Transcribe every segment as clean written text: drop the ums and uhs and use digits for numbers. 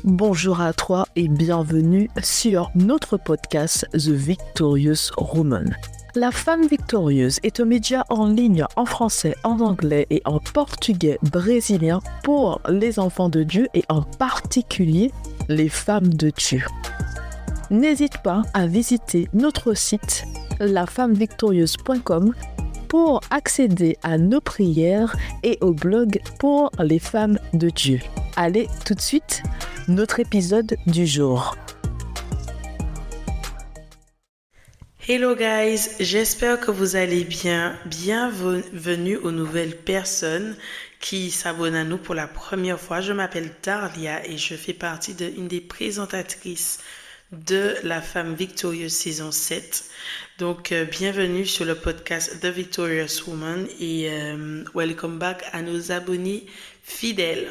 Bonjour à toi et bienvenue sur notre podcast The Victorious Woman. La femme victorieuse est un média en ligne en français, en anglais et en portugais brésilien pour les enfants de Dieu et en particulier les femmes de Dieu. N'hésite pas à visiter notre site lafemmevictorieuse.com pour accéder à nos prières et au blog pour les femmes de Dieu. Allez, tout de suite, notre épisode du jour. Hello guys, j'espère que vous allez bien. Bienvenue aux nouvelles personnes qui s'abonnent à nous pour la première fois. Je m'appelle Darlia et je fais partie d'une des présentatrices de La Femme Victorieuse saison 7. Donc, bienvenue sur le podcast The Victorious Woman et welcome back à nos abonnés fidèles.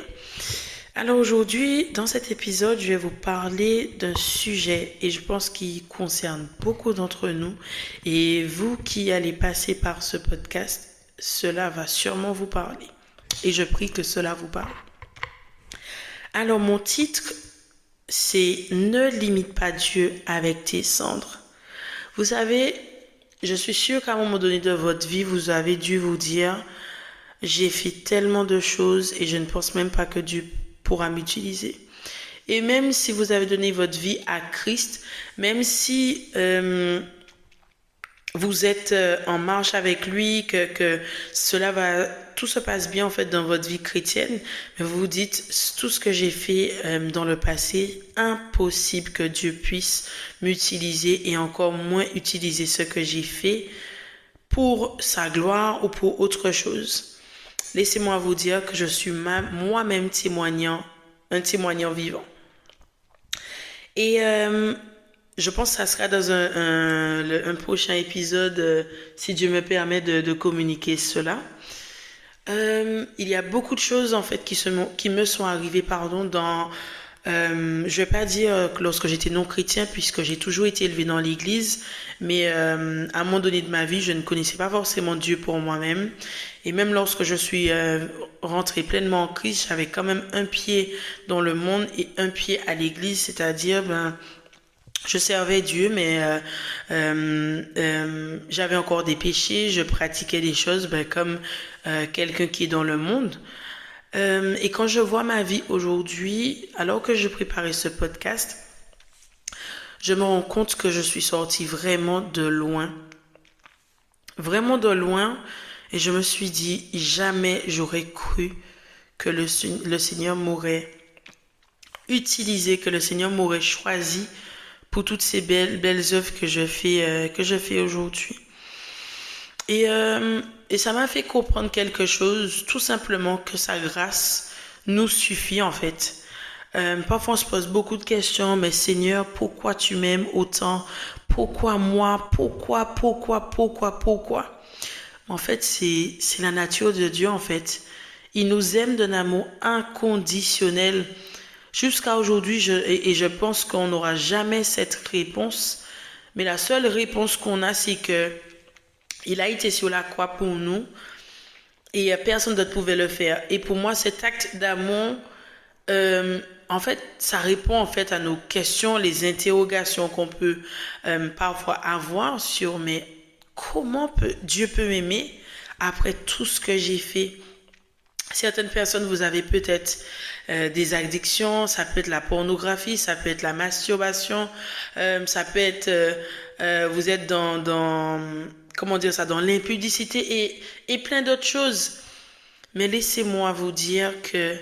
Alors aujourd'hui, dans cet épisode, je vais vous parler d'un sujet et je pense qu'il concerne beaucoup d'entre nous. Et vous qui allez passer par ce podcast, cela va sûrement vous parler. Et je prie que cela vous parle. Alors mon titre, c'est « Ne limite pas Dieu avec tes cendres ». Vous savez, je suis sûre qu'à un moment donné de votre vie, vous avez dû vous dire « J'ai fait tellement de choses et je ne pense même pas que Dieu pourra m'utiliser ». Et même si vous avez donné votre vie à Christ, même si vous êtes en marche avec lui, que tout se passe bien en fait dans votre vie chrétienne, mais vous vous dites tout ce que j'ai fait dans le passé, impossible que Dieu puisse m'utiliser et encore moins utiliser ce que j'ai fait pour sa gloire ou pour autre chose. Laissez-moi vous dire que je suis moi-même un témoignant vivant. Et je pense que ça sera dans un prochain épisode, si Dieu me permet de communiquer cela. Il y a beaucoup de choses en fait qui me sont arrivées dans je vais pas dire que lorsque j'étais non chrétien, puisque j'ai toujours été élevé dans l'église, mais à un moment donné de ma vie, je ne connaissais pas forcément Dieu pour moi-même. Et même lorsque je suis rentrée pleinement en Christ, j'avais quand même un pied dans le monde et un pied à l'église, c'est-à-dire je servais Dieu, mais j'avais encore des péchés, je pratiquais des choses comme quelqu'un qui est dans le monde. Et quand je vois ma vie aujourd'hui, alors que je préparais ce podcast, je me rends compte que je suis sortie vraiment de loin. Vraiment de loin. Et je me suis dit, jamais j'aurais cru que le Seigneur m'aurait utilisé, que le Seigneur m'aurait choisi pour toutes ces belles œuvres que je fais aujourd'hui. Et ça m'a fait comprendre quelque chose, tout simplement que sa grâce nous suffit en fait. Parfois on se pose beaucoup de questions, mais Seigneur, pourquoi tu m'aimes autant? Pourquoi moi? Pourquoi? En fait, c'est la nature de Dieu en fait. Il nous aime d'un amour inconditionnel. Jusqu'à aujourd'hui, je pense qu'on n'aura jamais cette réponse. Mais la seule réponse qu'on a, c'est que il a été sur la croix pour nous et personne d'autre pouvait le faire. Et pour moi, cet acte d'amour, en fait, ça répond en fait à nos questions, les interrogations qu'on peut parfois avoir sur mais comment Dieu peut m'aimer après tout ce que j'ai fait. Certaines personnes, vous avez peut-être des addictions, ça peut être la pornographie, ça peut être la masturbation, ça peut être vous êtes dans l'impudicité et plein d'autres choses. Mais laissez-moi vous dire que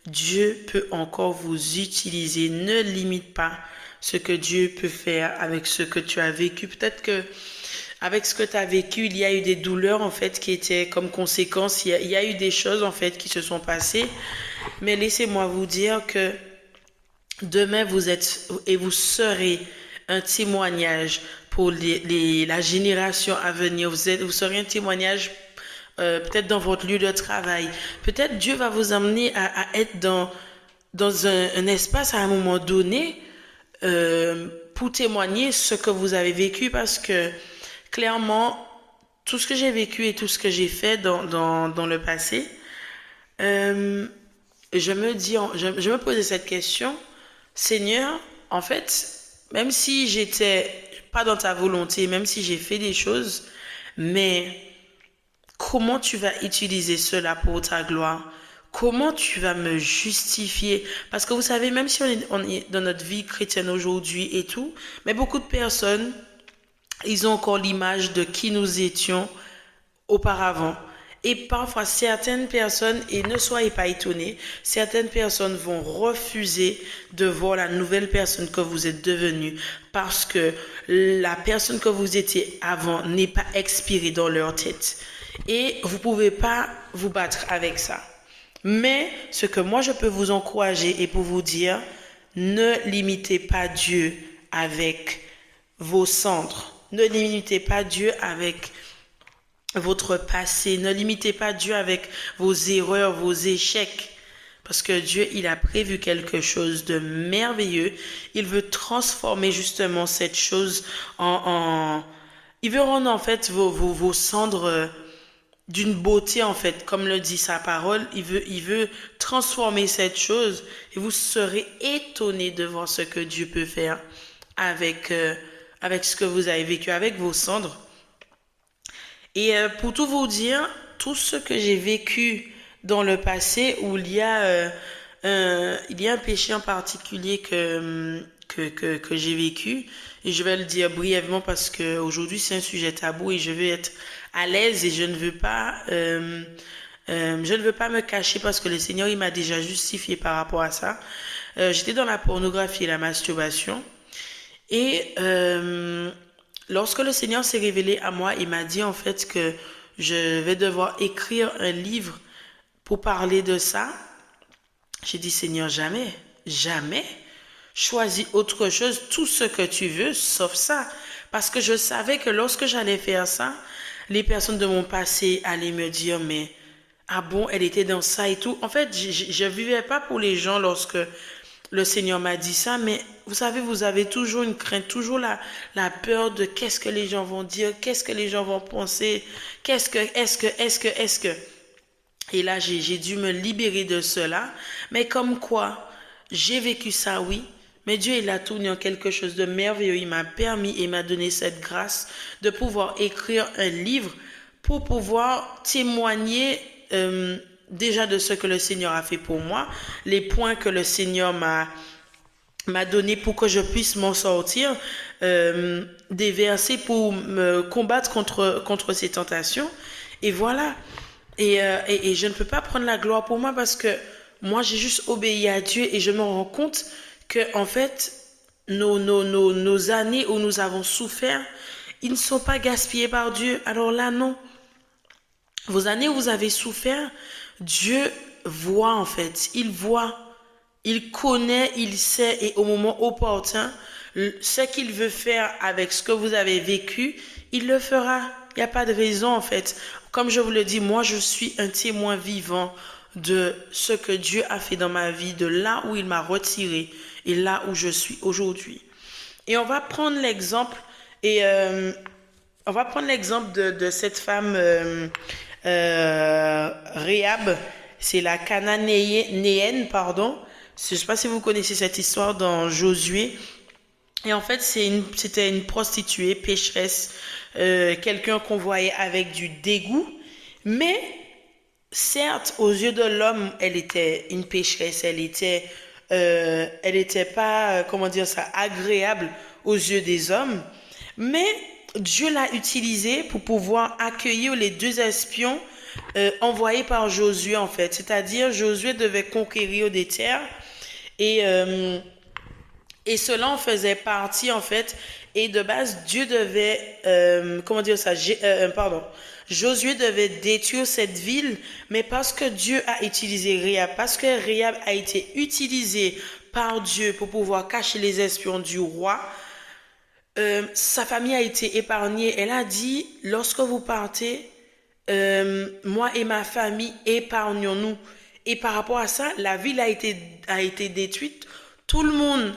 Dieu peut encore vous utiliser. Ne limite pas ce que Dieu peut faire avec ce que tu as vécu. Peut-être que avec ce que tu as vécu, il y a eu des douleurs en fait qui étaient comme conséquence. Il y a eu des choses en fait qui se sont passées. Mais laissez-moi vous dire que demain vous êtes et vous serez un témoignage pour la génération à venir. Vous serez un témoignage peut-être dans votre lieu de travail. Peut-être Dieu va vous emmener à être dans un espace à un moment donné pour témoigner ce que vous avez vécu parce que clairement, tout ce que j'ai vécu et tout ce que j'ai fait dans le passé, je me posais cette question, Seigneur, en fait, même si j'étais pas dans ta volonté, même si j'ai fait des choses, mais comment tu vas utiliser cela pour ta gloire? Comment tu vas me justifier? Parce que vous savez, même si on est dans notre vie chrétienne aujourd'hui et tout, mais beaucoup de personnes, ils ont encore l'image de qui nous étions auparavant. Et parfois, certaines personnes, et ne soyez pas étonnés, certaines personnes vont refuser de voir la nouvelle personne que vous êtes devenue parce que la personne que vous étiez avant n'est pas expirée dans leur tête. Et vous pouvez pas vous battre avec ça. Mais ce que moi je peux vous encourager et pour vous dire, ne limitez pas Dieu avec vos cendres. Ne limitez pas Dieu avec votre passé. Ne limitez pas Dieu avec vos erreurs, vos échecs. Parce que Dieu, il a prévu quelque chose de merveilleux. Il veut transformer justement cette chose Il veut rendre en fait vos cendres d'une beauté en fait. Comme le dit sa parole, il veut transformer cette chose. Et vous serez étonnés de voir ce que Dieu peut faire avec ce que vous avez vécu, avec vos cendres. Et pour tout vous dire, tout ce que j'ai vécu dans le passé où il y a un péché en particulier que j'ai vécu, et je vais le dire brièvement parce que aujourd'hui c'est un sujet tabou et je veux être à l'aise et je ne veux pas me cacher parce que le Seigneur il m'a déjà justifié par rapport à ça. J'étais dans la pornographie et la masturbation et lorsque le Seigneur s'est révélé à moi, il m'a dit en fait que je vais devoir écrire un livre pour parler de ça. J'ai dit, Seigneur, jamais, jamais. Choisis autre chose, tout ce que tu veux, sauf ça. Parce que je savais que lorsque j'allais faire ça, les personnes de mon passé allaient me dire, mais, ah bon, elle était dans ça et tout. En fait, je vivais pas pour les gens lorsque le Seigneur m'a dit ça, mais vous savez, vous avez toujours une crainte, toujours la peur de qu'est-ce que les gens vont dire, qu'est-ce que les gens vont penser, est-ce que. Et là, j'ai dû me libérer de cela. Mais comme quoi, j'ai vécu ça, oui. Mais Dieu, il a tourné en quelque chose de merveilleux. Il m'a permis et m'a donné cette grâce de pouvoir écrire un livre pour pouvoir témoigner déjà de ce que le Seigneur a fait pour moi, les points que le Seigneur m'a donné pour que je puisse m'en sortir, des versets pour me combattre contre ces tentations. Et voilà. Et je ne peux pas prendre la gloire pour moi parce que moi, j'ai juste obéi à Dieu et je me rends compte que, en fait, nos années où nous avons souffert, ils ne sont pas gaspillés par Dieu. Alors là, non. Vos années où vous avez souffert, Dieu voit, en fait. Il voit, il connaît, il sait et au moment opportun, ce qu'il veut faire avec ce que vous avez vécu, il le fera. Il n'y a pas de raison, en fait. Comme je vous le dis, moi, je suis un témoin vivant de ce que Dieu a fait dans ma vie, de là où il m'a retiré et là où je suis aujourd'hui. Et on va prendre l'exemple de cette femme Réhab. C'est la cananéenne, pardon. Je ne sais pas si vous connaissez cette histoire dans Josué. Et en fait, c'était une prostituée, pécheresse, quelqu'un qu'on voyait avec du dégoût. Mais, certes, aux yeux de l'homme, elle était une pécheresse. Elle était pas, comment dire ça, agréable aux yeux des hommes. Mais Dieu l'a utilisée pour pouvoir accueillir les 2 espions envoyés par Josué, en fait. C'est-à-dire, Josué devait conquérir des terres et cela en faisait partie, en fait. Et de base, Dieu devait, Josué devait détruire cette ville, mais parce que Dieu a utilisé Réhab, parce que Réhab a été utilisé par Dieu pour pouvoir cacher les espions du roi, sa famille a été épargnée. Elle a dit, lorsque vous partez, moi et ma famille, épargnons-nous. Et par rapport à ça, la ville a été détruite. Tout le monde,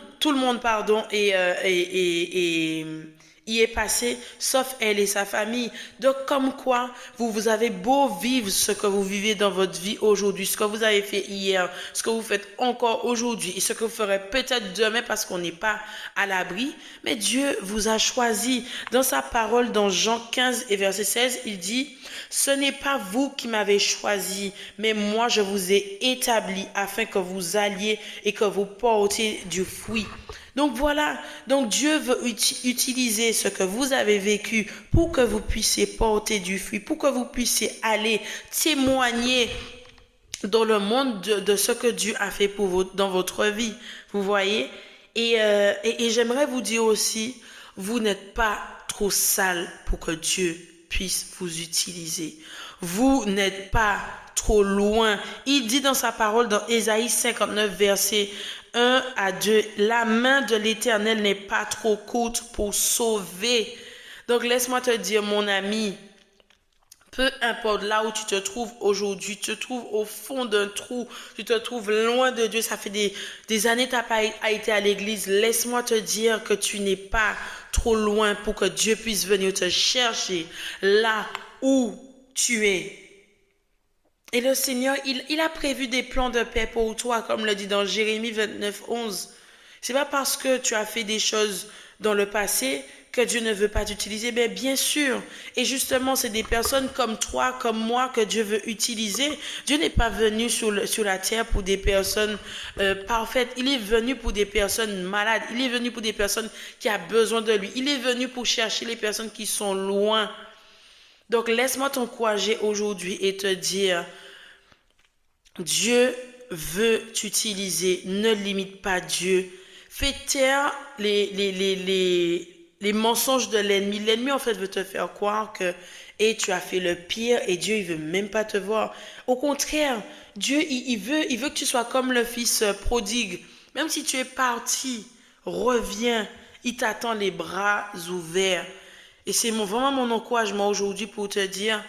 est y est passé, sauf elle et sa famille. Donc, comme quoi, vous avez beau vivre ce que vous vivez dans votre vie aujourd'hui, ce que vous avez fait hier, ce que vous faites encore aujourd'hui et ce que vous ferez peut-être demain parce qu'on n'est pas à l'abri, mais Dieu vous a choisi. Dans sa parole, dans Jean 15 et verset 16, il dit, « Ce n'est pas vous qui m'avez choisi, mais moi je vous ai établi afin que vous alliez et que vous portiez du fruit. » Donc voilà, donc Dieu veut utiliser ce que vous avez vécu pour que vous puissiez porter du fruit, pour que vous puissiez aller témoigner dans le monde de ce que Dieu a fait pour vous, dans votre vie. Vous voyez? Et j'aimerais vous dire aussi, vous n'êtes pas trop sale pour que Dieu puisse vous utiliser. Vous n'êtes pas trop loin. Il dit dans sa parole dans Ésaïe 59, verset 1 à 2, la main de l'Éternel n'est pas trop courte pour sauver. Donc laisse-moi te dire, mon ami, peu importe là où tu te trouves aujourd'hui, tu te trouves au fond d'un trou, tu te trouves loin de Dieu, ça fait des années que tu n'as pas été à l'église, laisse-moi te dire que tu n'es pas trop loin pour que Dieu puisse venir te chercher là où tu es. Et le Seigneur, il a prévu des plans de paix pour toi, comme le dit dans Jérémie 29, 11. C'est pas parce que tu as fait des choses dans le passé que Dieu ne veut pas t'utiliser. Mais bien sûr, et justement, c'est des personnes comme toi, comme moi, que Dieu veut utiliser. Dieu n'est pas venu sur la terre pour des personnes parfaites. Il est venu pour des personnes malades. Il est venu pour des personnes qui ont besoin de lui. Il est venu pour chercher les personnes qui sont loin. Donc, laisse-moi t'encourager aujourd'hui et te dire, Dieu veut t'utiliser, ne limite pas Dieu. Fais taire les mensonges de l'ennemi. L'ennemi, en fait, veut te faire croire que tu as fait le pire et Dieu, il veut même pas te voir. Au contraire, Dieu, il veut que tu sois comme le fils prodigue. Même si tu es parti, reviens. Il t'attend les bras ouverts. Et c'est vraiment mon encouragement aujourd'hui pour te dire,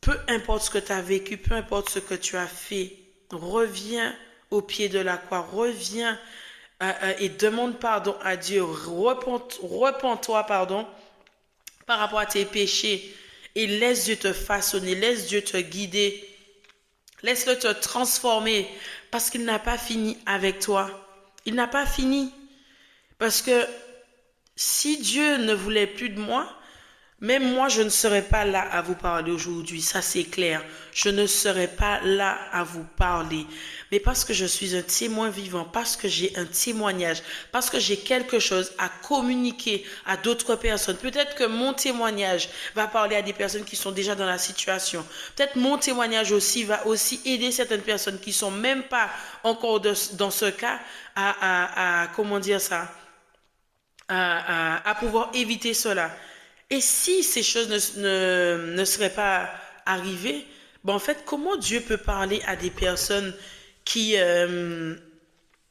peu importe ce que tu as vécu, peu importe ce que tu as fait, reviens au pied de la croix, reviens et demande pardon à Dieu, repens-toi par rapport à tes péchés et laisse Dieu te façonner, laisse Dieu te guider, laisse-le te transformer parce qu'il n'a pas fini avec toi. Il n'a pas fini parce que si Dieu ne voulait plus de moi, même moi, je ne serais pas là à vous parler aujourd'hui. Ça, c'est clair. Je ne serais pas là à vous parler. Mais parce que je suis un témoin vivant, parce que j'ai un témoignage, parce que j'ai quelque chose à communiquer à d'autres personnes. Peut-être que mon témoignage va parler à des personnes qui sont déjà dans la situation. Peut-être mon témoignage aussi va aussi aider certaines personnes qui sont même pas encore dans ce cas à comment dire ça, à pouvoir éviter cela. Et si ces choses ne seraient pas arrivées, ben en fait, comment Dieu peut parler à des personnes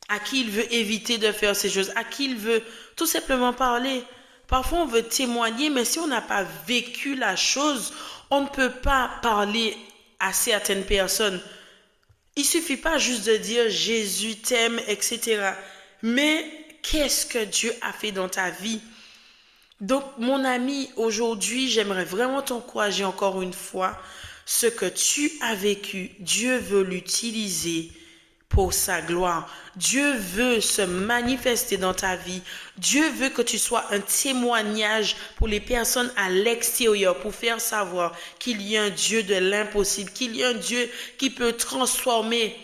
à qui il veut éviter de faire ces choses, à qui il veut tout simplement parler? Parfois, on veut témoigner, mais si on n'a pas vécu la chose, on ne peut pas parler à certaines personnes. Il ne suffit pas juste de dire Jésus t'aime, etc. Mais qu'est-ce que Dieu a fait dans ta vie? Donc, mon ami, aujourd'hui, j'aimerais vraiment t'encourager encore une fois. Ce que tu as vécu, Dieu veut l'utiliser pour sa gloire. Dieu veut se manifester dans ta vie. Dieu veut que tu sois un témoignage pour les personnes à l'extérieur, pour faire savoir qu'il y a un Dieu de l'impossible, qu'il y a un Dieu qui peut transformer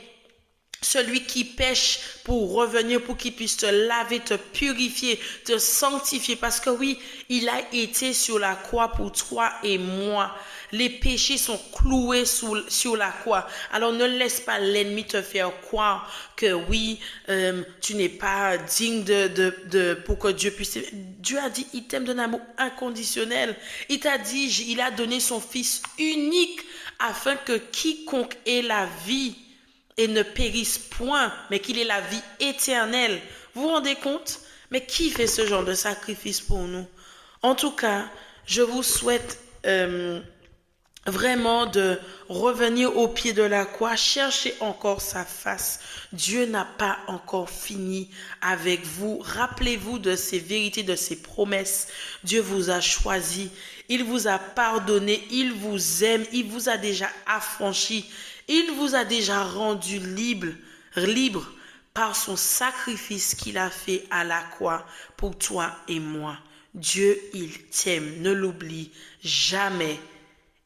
celui qui pêche pour revenir, pour qu'il puisse te laver, te purifier, te sanctifier. Parce que oui, il a été sur la croix pour toi et moi. Les péchés sont cloués sur la croix. Alors ne laisse pas l'ennemi te faire croire que oui, tu n'es pas digne pour que Dieu puisse. Dieu a dit, il t'aime d'un amour inconditionnel. Il t'a dit, il a donné son Fils unique afin que quiconque ait la vie et ne périsse point, mais qu'il ait la vie éternelle. Vous vous rendez compte? Mais qui fait ce genre de sacrifice pour nous? En tout cas, je vous souhaite vraiment de revenir au pied de la croix, chercher encore sa face. Dieu n'a pas encore fini avec vous. Rappelez-vous de ses vérités, de ses promesses. Dieu vous a choisi, il vous a pardonné, il vous aime, il vous a déjà affranchi, il vous a déjà rendu libre par son sacrifice qu'il a fait à la croix pour toi et moi. Dieu, il t'aime, ne l'oublie jamais.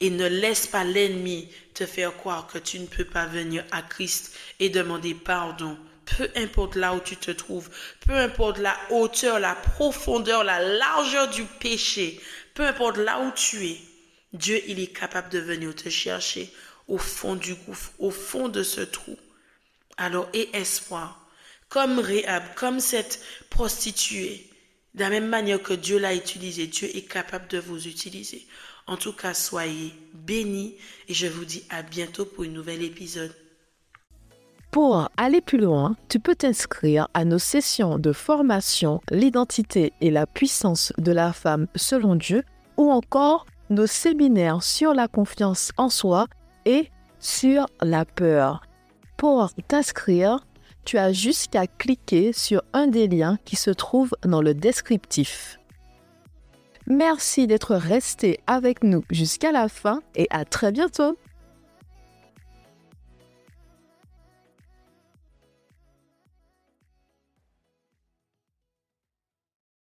Et ne laisse pas l'ennemi te faire croire que tu ne peux pas venir à Christ et demander pardon. Peu importe là où tu te trouves, peu importe la hauteur, la profondeur, la largeur du péché, peu importe là où tu es, Dieu, il est capable de venir te chercher au fond du gouffre, au fond de ce trou. Alors, aie espoir, comme Réhab, comme cette prostituée, de la même manière que Dieu l'a utilisé, Dieu est capable de vous utiliser. En tout cas, soyez bénis et je vous dis à bientôt pour un nouvel épisode. Pour aller plus loin, tu peux t'inscrire à nos sessions de formation L'identité et la puissance de la femme selon Dieu ou encore nos séminaires sur la confiance en soi et sur la peur. Pour t'inscrire, tu as juste qu'à cliquer sur un des liens qui se trouve dans le descriptif. Merci d'être resté avec nous jusqu'à la fin et à très bientôt!